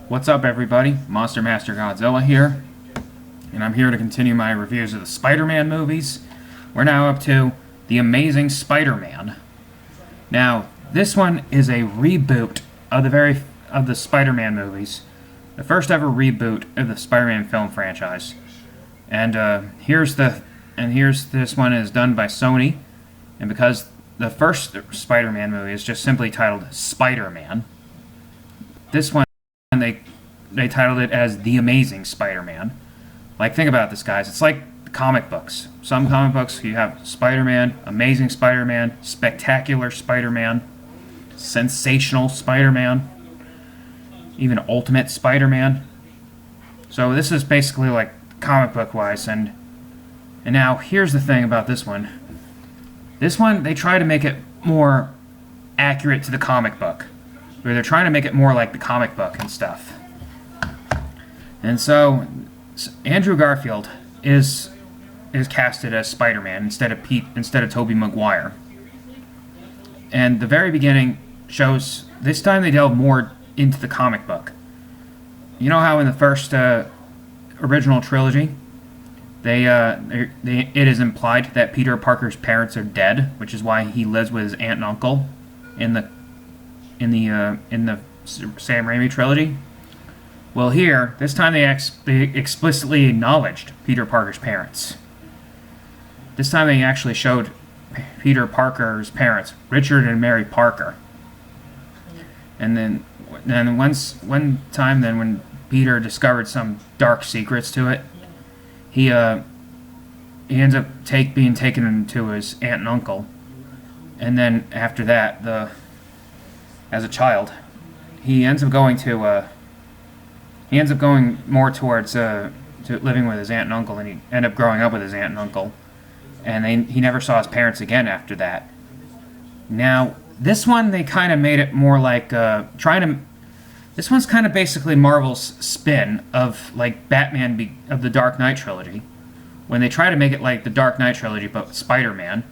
What's up, everybody? Monster Master Godzilla here, and I'm here to continue my reviews of the Spider-Man movies. We're now up to The Amazing Spider-Man. Now, this one is a reboot of the Spider-Man movies, the first ever reboot of the Spider-Man film franchise. And here's this one is done by Sony, and because the first Spider-Man movie is just simply titled Spider-Man, this one they titled it as The Amazing Spider-Man. Like, think about this, guys. It's like comic books. Some comic books, you have Spider-Man, Amazing Spider-Man, Spectacular Spider-Man, Sensational Spider-Man, even Ultimate Spider-Man. So this is basically like comic book-wise, and now here's the thing about this one. This one, they try to make it more accurate to the comic book, where they're trying to make it more like the comic book and stuff. And so Andrew Garfield is casted as Spider-Man instead of Tobey Maguire. And the very beginning shows, this time they delve more into the comic book. You know how in the first original trilogy, it is implied that Peter Parker's parents are dead, which is why he lives with his aunt and uncle in the Sam Raimi trilogy. Well, here, this time they explicitly acknowledged Peter Parker's parents. This time they actually showed Peter Parker's parents, Richard and Mary Parker. And then one time when Peter discovered some dark secrets to it, he ends up being taken into his aunt and uncle. And then after that, as a child, he ends up going more towards to living with his aunt and uncle, and he ended up growing up with his aunt and uncle, and he never saw his parents again after that. Now, this one, they kind of made it more like this one's kind of basically Marvel's spin of like Batman of the Dark Knight trilogy, when they try to make it like the Dark Knight trilogy but with Spider-Man,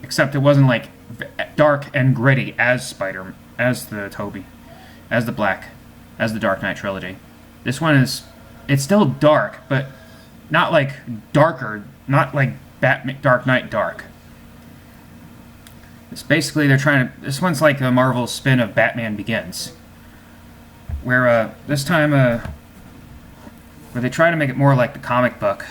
except it wasn't like dark and gritty as the Dark Knight trilogy. This one it's still dark, but not like darker, not like Dark Knight dark. It's basically this one's like a Marvel spin of Batman Begins, where this time where they try to make it more like the comic book,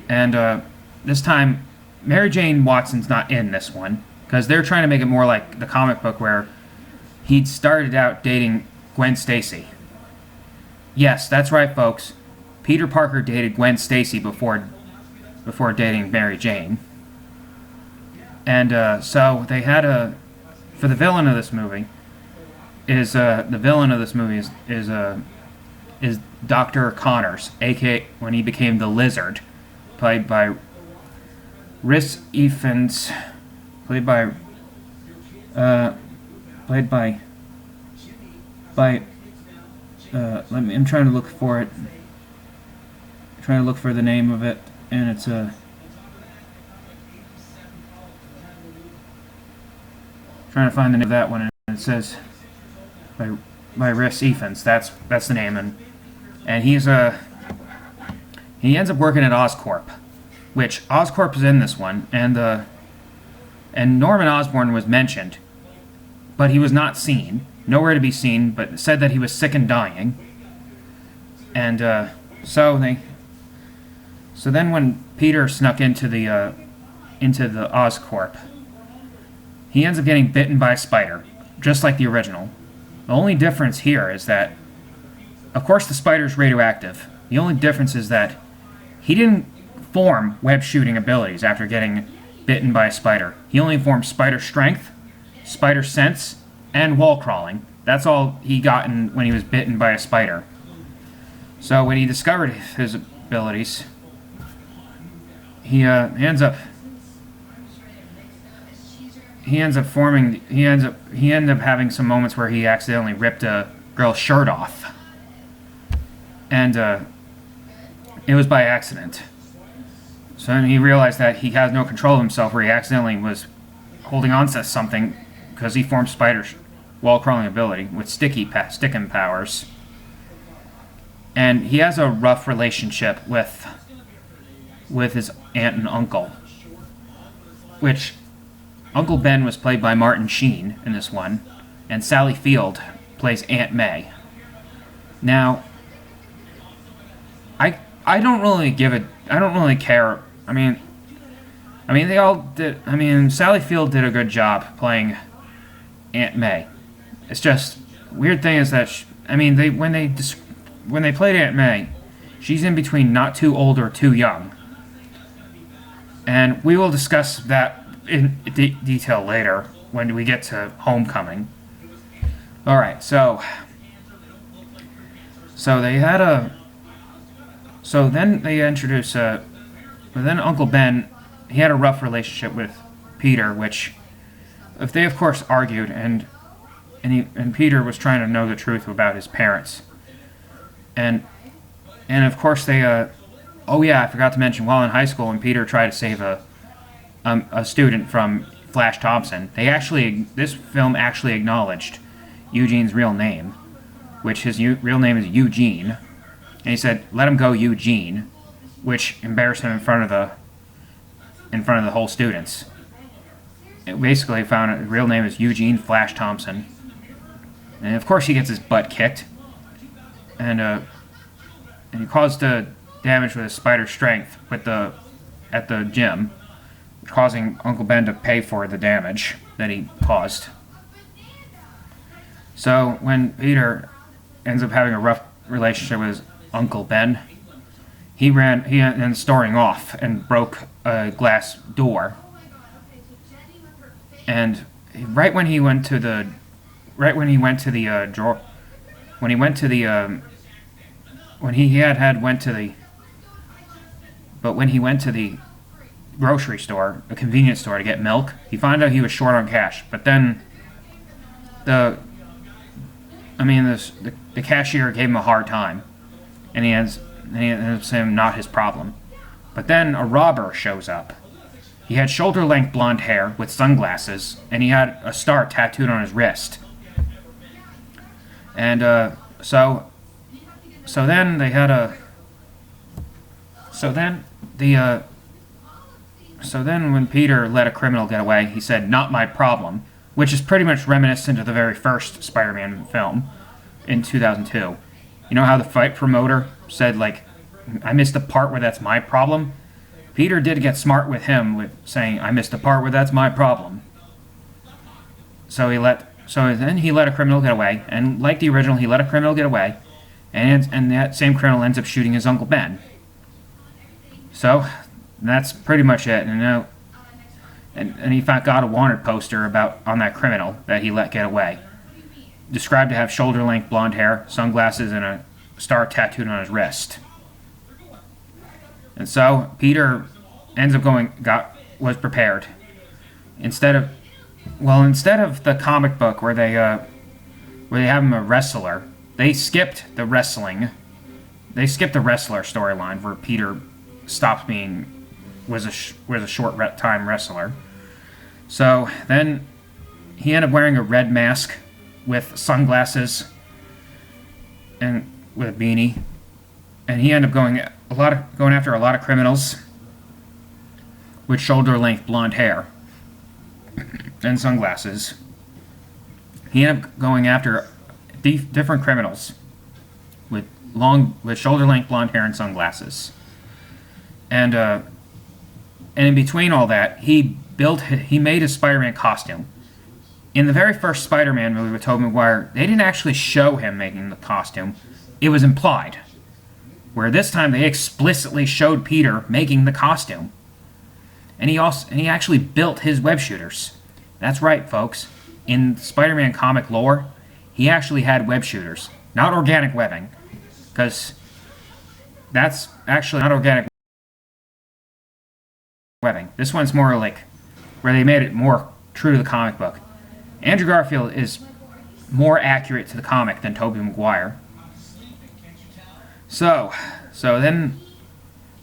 and this time Mary Jane Watson's not in this one, because they're trying to make it more like the comic book where he'd started out dating Gwen Stacy. Yes, that's right, folks. Peter Parker dated Gwen Stacy before dating Mary Jane. And so they had for the villain of this movie is Dr. Connors, aka when he became the Lizard, played by Rhys Ifans, I'm trying to look for it. I'm trying to look for the name of it, and it's trying to find the name of that one, and it says by Rhys Ifans. That's the name, and he ends up working at Oscorp, which Oscorp is in this one, and Norman Osborn was mentioned, but he was not seen, nowhere to be seen, but said that he was sick and dying. And so then when Peter snuck into the Oscorp, he ends up getting bitten by a spider, just like the original. The only difference here is that, of course, the spider's radioactive. The only difference is that he didn't form web shooting abilities after getting bitten by a spider. He only formed spider strength, spider sense, and wall crawling. That's all he got when he was bitten by a spider. So when he discovered his abilities, he ends up having some moments where he accidentally ripped a girl's shirt off, and it was by accident. So then he realized that he has no control of himself, where he accidentally was holding on to something because he formed spider wall crawling ability with sticking powers. And he has a rough relationship with his aunt and uncle, which Uncle Ben was played by Martin Sheen in this one, and Sally Field plays Aunt May. Now, I don't really care. I mean, they all did. I mean, Sally Field did a good job playing Aunt May. It's just weird thing is that when they played Aunt May, she's in between not too old or too young, and we will discuss that in detail later when we get to Homecoming. All right, so they had a. So then they introduced. But then Uncle Ben, he had a rough relationship with Peter, which, if they of course argued, and Peter was trying to know the truth about his parents, and of course they. Oh yeah, I forgot to mention. While in high school, when Peter tried to save a student from Flash Thompson, this film actually acknowledged Eugene's real name, which his real name is Eugene. And he said, "Let him go, Eugene," which embarrassed him in front of the whole students. It basically found out his real name is Eugene Flash Thompson. And of course he gets his butt kicked. And he caused damage with his spider strength at the gym, causing Uncle Ben to pay for the damage that he caused. So when Peter ends up having a rough relationship with his Uncle Ben, he ended storming off and broke a glass door. And when he went to the grocery store, a convenience store, to get milk, he found out he was short on cash. But then the cashier gave him a hard time, and he ends up saying not his problem. But then a robber shows up. He had shoulder-length blonde hair with sunglasses, and he had a star tattooed on his wrist. And so then when Peter let a criminal get away, he said, "Not my problem," which is pretty much reminiscent of the very first Spider-Man film in 2002. You know how the fight promoter said, like, "I missed the part where that's my problem"? Peter did get smart with him with saying, "I missed the part where that's my problem." So then he let a criminal get away, and like the original, he let a criminal get away, and that same criminal ends up shooting his Uncle Ben. So that's pretty much it. And he got a wanted poster on that criminal that he let get away, described to have shoulder-length blonde hair, sunglasses, and a star tattooed on his wrist. And so Peter ends up was prepared. Instead of the comic book where they have him a wrestler, they skipped the wrestling. They skipped the wrestler storyline where Peter was a short time wrestler. So then he ended up wearing a red mask with sunglasses and with a beanie, and he ended up going after a lot of criminals with shoulder-length blonde hair and sunglasses. He ended up going after different criminals with shoulder-length blonde hair and sunglasses. And in between all that, he made his Spider-Man costume. In the very first Spider-Man movie with Tobey Maguire, they didn't actually show him making the costume. It was implied. Where this time they explicitly showed Peter making the costume. And he actually built his web shooters. That's right, folks. In Spider-Man comic lore, he actually had web shooters, not organic webbing, because that's actually not organic webbing. This one's more like where they made it more true to the comic book. Andrew Garfield is more accurate to the comic than Tobey Maguire. So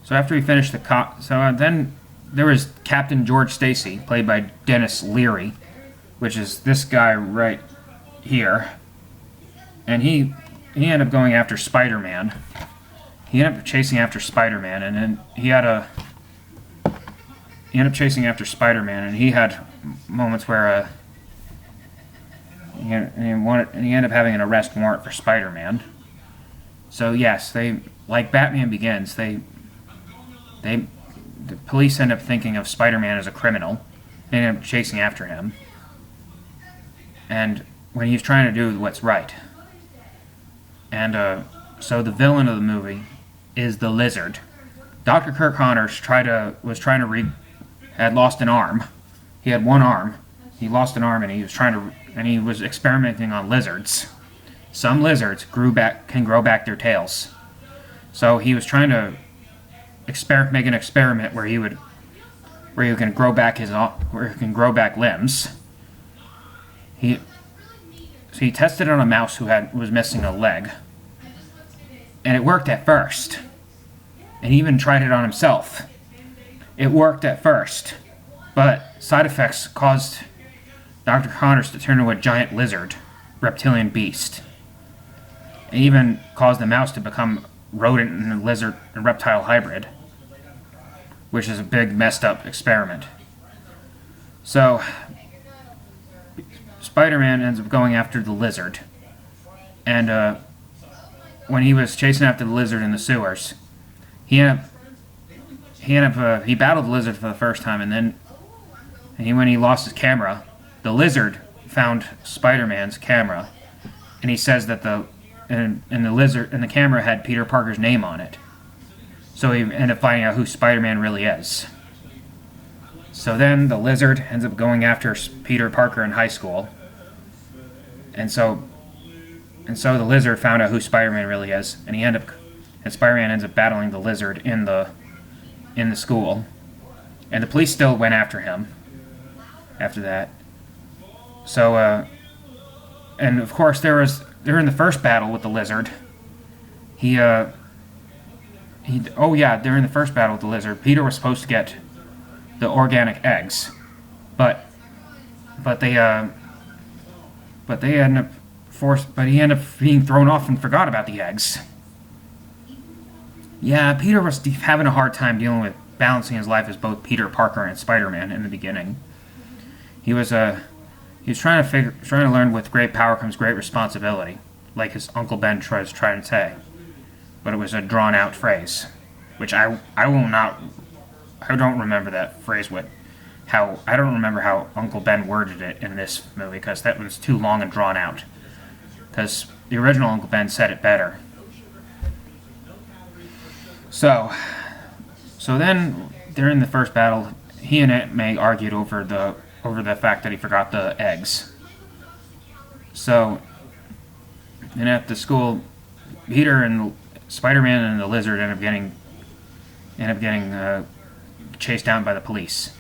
after he finished then there was Captain George Stacy, played by Dennis Leary, which is this guy right here, and he ended up going after Spider-Man. He ended up chasing after Spider-Man, and then he ended up chasing after Spider-Man, and he had moments where he ended up having an arrest warrant for Spider-Man. So yes, like Batman Begins, the police end up thinking of Spider-Man as a criminal. They end up chasing after him, and when he's trying to do what's right. And so the villain of the movie is the Lizard. Dr. Kirk Connors had lost an arm. He had one arm. He lost an arm, and he was experimenting on lizards. Some lizards can grow back their tails. So he was trying to make an experiment where he can grow back limbs. So he tested it on a mouse who was missing a leg, and it worked at first. And he even tried it on himself. It worked at first, but side effects caused Dr. Connors to turn into a giant lizard, reptilian beast. It even caused the mouse to become rodent and lizard and reptile hybrid, which is a big messed up experiment. So Spider-Man ends up going after the Lizard, and when he was chasing after the Lizard in the sewers, he battled the Lizard for the first time, and then when he lost his camera, the Lizard found Spider-Man's camera, and he says that the camera had Peter Parker's name on it. So he ended up finding out who Spider-Man really is. So then the Lizard ends up going after Peter Parker in high school, and so the Lizard found out who Spider-Man really is, and Spider-Man ends up battling the Lizard in the school, and the police still went after him after that. So and of course during the first battle with the Lizard, during the first battle with the Lizard, Peter was supposed to get the organic eggs, but he ended up being thrown off and forgot about the eggs. Yeah, Peter was having a hard time dealing with balancing his life as both Peter Parker and Spider-Man in the beginning. He was trying to learn with great power comes great responsibility, like his Uncle Ben was trying to say, but it was a drawn out phrase, which I don't remember that phrase. I don't remember how Uncle Ben worded it in this movie, because that was too long and drawn out. Because the original Uncle Ben said it better. So then during the first battle, he and Aunt May argued over the fact that he forgot the eggs. So, and at the school, Peter and Spider-Man and the Lizard end up getting chased down by the police.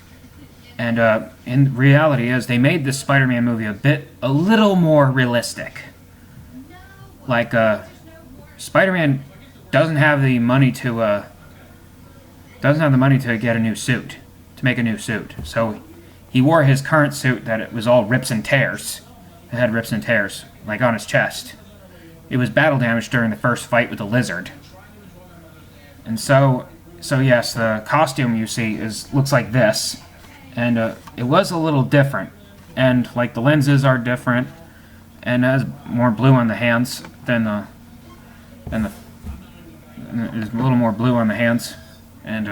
And in reality is they made this Spider-Man movie a little more realistic. Like, Spider-Man doesn't have the money to get a new suit, to make a new suit. So he wore his current suit that it was all rips and tears. It had rips and tears, like on his chest. It was battle damaged during the first fight with the Lizard. And so yes, the costume you see looks like this. And it was a little different. And like the lenses are different, and has more blue on the hands there's a little more blue on the hands, and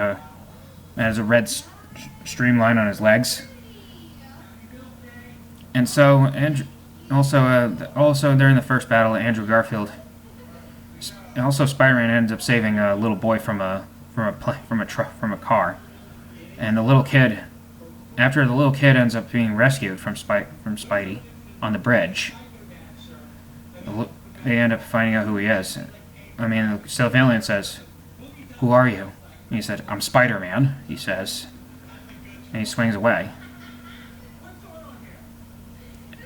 has a red streamline on his legs. And so, also during the first battle, Andrew Garfield, also Spider-Man ends up saving a little boy from a car, and the little kid, after the little kid ends up being rescued from Spidey on the bridge, they end up finding out who he is. I mean, the civilian says, "Who are you?" And he said, "I'm Spider-Man," he says. And he swings away.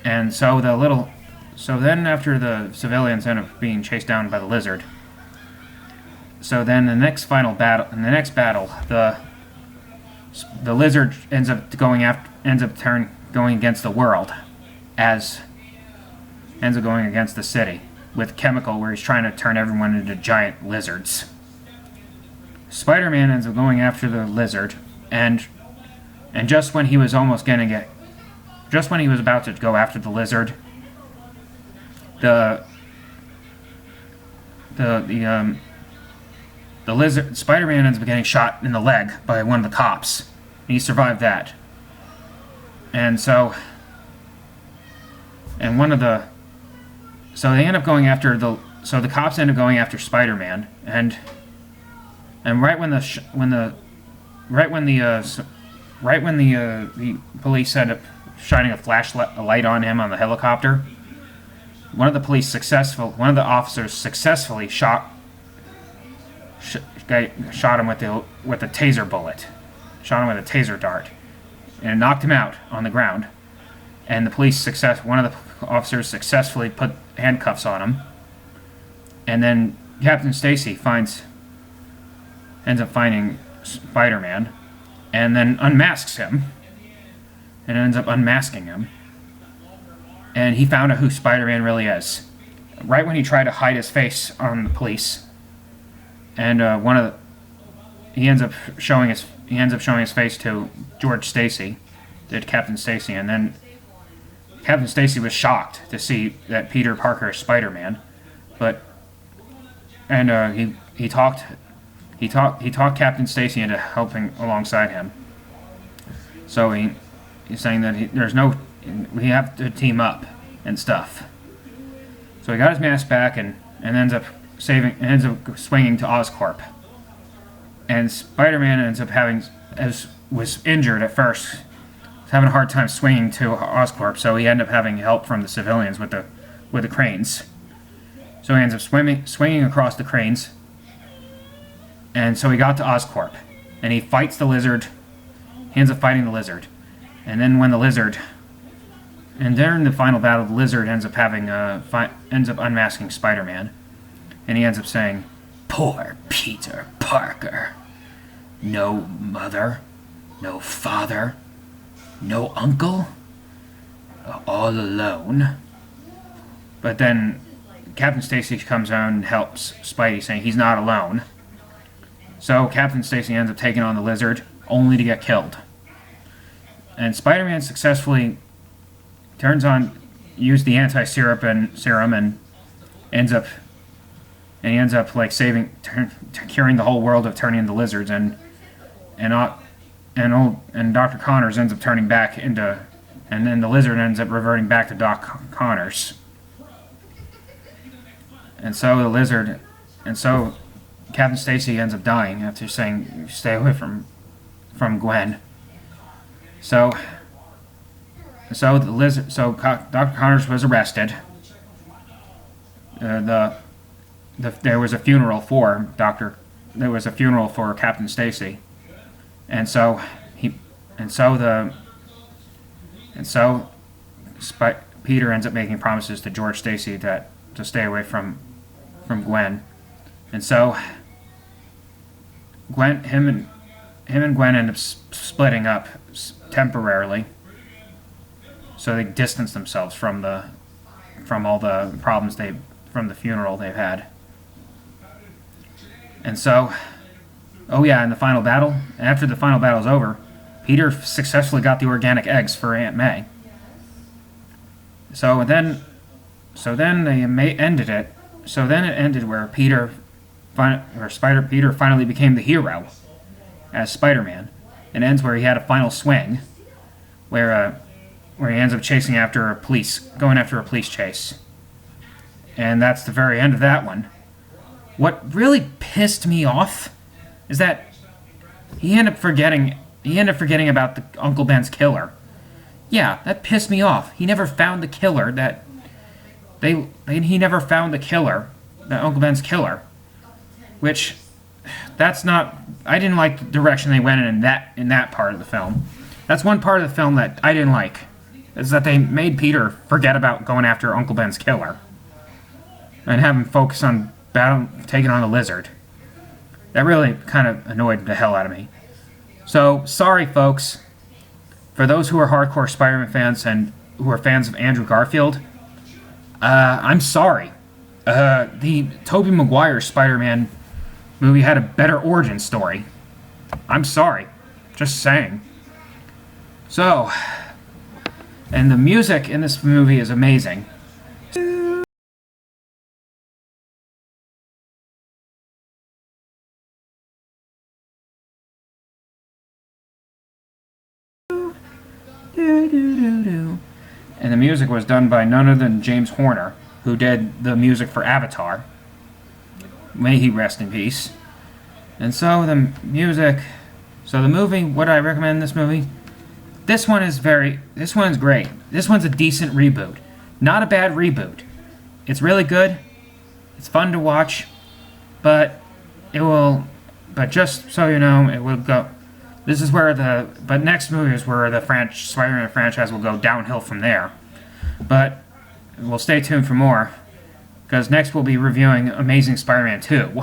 And so then after the civilians end up being chased down by the Lizard, so then in the next battle, the Lizard ends up going against the world as ends up going against the city with chemical, where he's trying to turn everyone into giant lizards. Spider-Man ends up going after the lizard, and just when he was almost getting it, just when he was about to go after the lizard, the lizard Spider-Man ends up getting shot in the leg by one of the cops. He survived that, and so they end up going after the cops end up going after Spider-Man, and right when the police end up shining a light on him on the helicopter, one of the officers successfully shot him with a taser bullet, shot him with a taser dart, and it knocked him out on the ground. And one of the officers successfully put handcuffs on him, and then Captain Stacy ends up finding Spider-Man, and then unmasks him, and ends up unmasking him. And he found out who Spider-Man really is, right when he tried to hide his face on the police. And he ends up showing his face to George Stacy, to Captain Stacy, and then Captain Stacy was shocked to see that Peter Parker is Spider-Man, he talked Captain Stacy into helping alongside him. So he's saying that we have to team up and stuff. So he got his mask back and ends up swinging to Oscorp. And Spider-Man was injured at first, having a hard time swinging to Oscorp, so he ended up having help from the civilians with the cranes. So he ends up swinging across the cranes, and so he got to Oscorp, and he fights the lizard. He ends up fighting the lizard, and then during the final battle, the lizard ends up unmasking Spider-Man, and he ends up saying, "Poor Peter Parker. No mother, no father, no uncle, all alone." But then Captain Stacy comes out and helps Spidey, saying he's not alone. So Captain Stacy ends up taking on the lizard, only to get killed. And Spider-Man successfully used the anti-serum and ends up like curing the whole world of turning into lizards, and Dr. Connors ends up turning back into, and then the lizard ends up reverting back to Doc Connors. And so Captain Stacy ends up dying after saying, "Stay away from Gwen." So Dr. Connors was arrested. There was a funeral for Captain Stacy. And so Peter ends up making promises to George Stacy to stay away from Gwen, and so him and Gwen end up splitting up temporarily. So they distance themselves from all the problems from the funeral they've had. And so, in the final battle, after the final battle's over, Peter successfully got the organic eggs for Aunt May. So then they ended it. So then it ended where Peter finally became the hero as Spider-Man. It ends where he had a final swing, where he ends up going after a police chase. And that's the very end of that one. What really pissed me off is that he ended up forgetting about the Uncle Ben's killer. Yeah, that pissed me off. He never found the killer he never found the killer, Uncle Ben's killer. Which, I didn't like the direction they went in that part of the film. That's one part of the film that I didn't like, is that they made Peter forget about going after Uncle Ben's killer and have him focus on taking on the lizard. That really kind of annoyed the hell out of me. So, sorry folks, for those who are hardcore Spider-Man fans and who are fans of Andrew Garfield, I'm sorry. The Tobey Maguire Spider-Man movie had a better origin story. I'm sorry. Just saying. So, and the music in this movie is amazing. And the music was done by none other than James Horner, who did the music for Avatar. May he rest in peace. And so the music, so the movie, what do I recommend this movie? This one's great. This one's a decent reboot. Not a bad reboot. It's really good. It's fun to watch, but just so you know, it will go. This is where but next movie is where the Spider-Man franchise will go downhill from there. But we'll stay tuned for more, because next we'll be reviewing Amazing Spider-Man 2.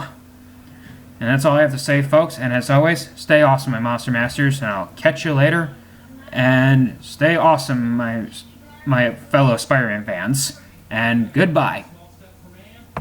And that's all I have to say, folks. And as always, stay awesome, my Monster Masters, and I'll catch you later. And stay awesome, my fellow Spider-Man fans. And goodbye.